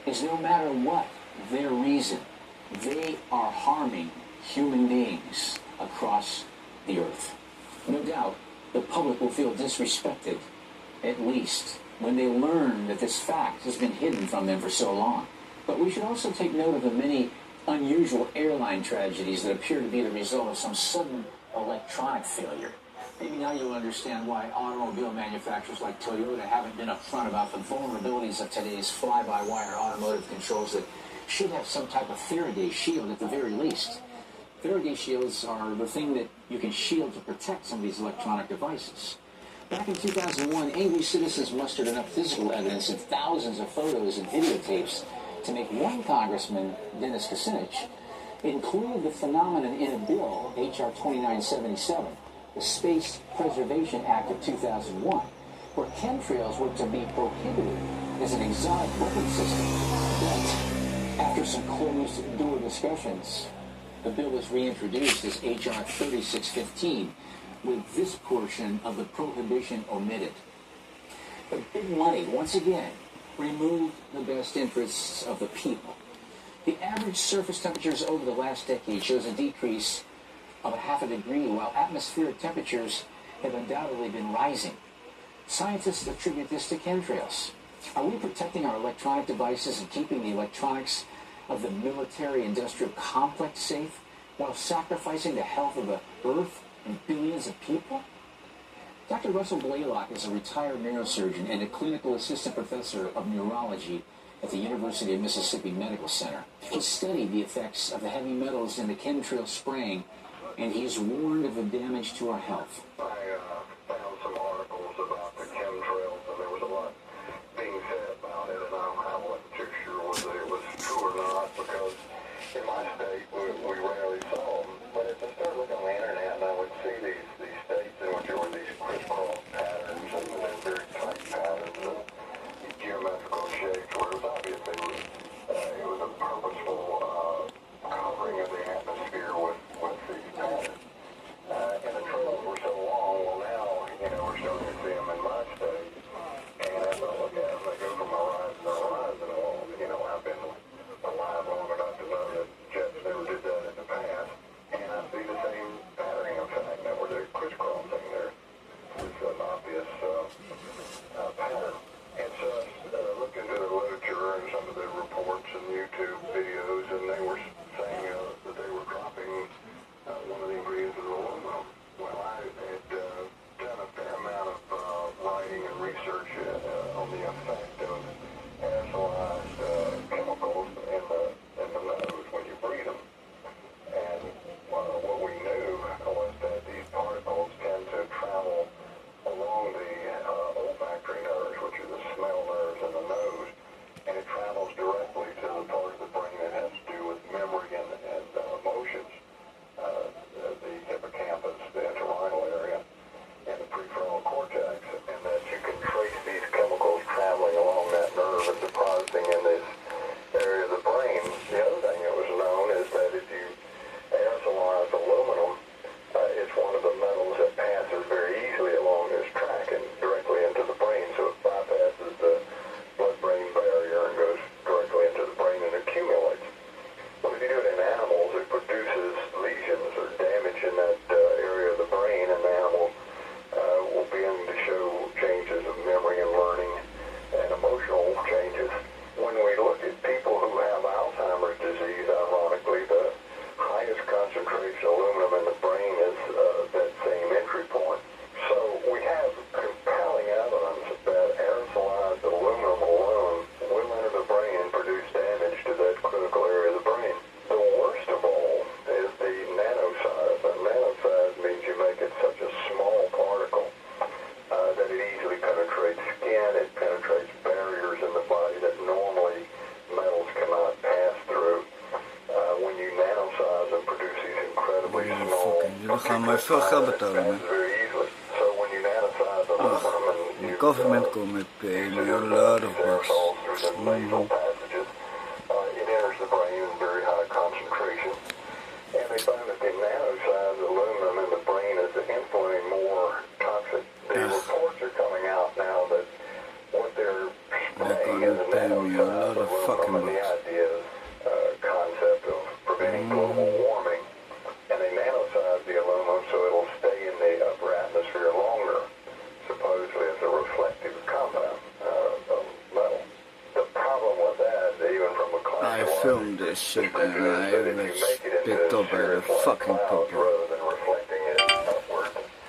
is no matter what their reason, they are harming human beings across the earth. No doubt, the public will feel disrespected, at least, when they learn that this fact has been hidden from them for so long. But we should also take note of the many unusual airline tragedies that appear to be the result of some sudden electronic failure. Maybe now you'll understand why automobile manufacturers like Toyota haven't been upfront about the vulnerabilities of today's fly-by-wire automotive controls that should have some type of Faraday shield at the very least. Faraday shields are the thing that you can shield to protect some of these electronic devices. Back in 2001, angry citizens mustered enough physical evidence and thousands of photos and videotapes to make one congressman, Dennis Kucinich, include the phenomenon in a bill, H.R. 2977, the Space Preservation Act of 2001, where chemtrails were to be prohibited as an exotic weapon system. But after some closed-door discussions, the bill was reintroduced as H.R. 3615, with this portion of the prohibition omitted. The big money, once again, removed the best interests of the people. The average surface temperatures over the last decade shows a decrease of 0.5 degree, while atmospheric temperatures have undoubtedly been rising. Scientists attribute this to chemtrails. Are we protecting our electronic devices and keeping the electronics of the military-industrial complex safe while sacrificing the health of the Earth and billions of people? Dr. Russell Blaylock is a retired neurosurgeon and a clinical assistant professor of neurology at the University of Mississippi Medical Center. He studied the effects of the heavy metals in the chemtrail spraying, and he's warned of the damage to our health. I found some articles about the chemtrails, and there was a lot being said about it, and I wasn't too sure whether it was true or not, because in my state, we rarely saw them. But as I started looking on the internet, and I would see these states in which there were these crisscross patterns, and very tight patterns, and geometrical shapes, where it was obviously it was a purposeful covering of the atmosphere with these patterns. And the trails were so long. Well, now, we're starting to see them in my state. And as I look at them, they go from horizon to horizon. Well, I've been alive long enough to know that jets never did that in the past. And I see the same patterning effect. Now, where they're crisscrossing, there's an obvious pattern. And so I looked into the literature and some of the reports and YouTube videos, and they were saying that they were dropping one of the ingredients of aluminum. Well, I had done a fair amount of writing and research on the effect of aerosolized chemicals in the nose when you breathe them. And what we knew was that these particles tend to travel along the olfactory nerves, which are the smell nerves in the nose, and it travels directly to the part of the brain that has to do with memory and emotions, the hippocampus, the entorhinal area, and the prefrontal cortex, and that you can trace these chemicals traveling along that nerve and depositing in this area of the brain. The other thing that was known is that if you aerosolize aluminum, it's one of the metals that passes very easily along this track and directly into the brain, so it bypasses the blood-brain barrier and goes directly into the brain and accumulates. But if you do it in animals, it produces lesions or damage in that area of the brain, and the animal will begin to show changes of memory and learning and emotional changes. When we look at people who have Alzheimer's disease, ironically, the highest concentration of aluminum in the brain is that same entry point. So we have compelling evidence that aerosolized aluminum alone will enter the brain and produce damage to that critical area of the brain. The worst of all is the nanosize. And nanosize means you make it such a small particle that it easily penetrates skin, it penetrates barriers in the body that normally metals cannot pass through. When you nanosize and produce these incredibly small particles, very easily. So when you nanosize aluminum and you government come pay me a lot of bucks. through the nasal passages, it enters the brain in very high concentration. And they find that the nanosized aluminum in the brain is infinitely more toxic. The reports are coming out now that what they're spraying in the nanosized me a lot of fucking aluminum and the books. idea's concept of preventing global warming, and they nanosize the aluminum so it'll stay in the upper atmosphere longer, supposedly as a reflective compound of metal. The problem with that, even from a I classical filmed this shit and I that if you was make it picked into up by the cirrus-like fucking clouds people. rather than reflecting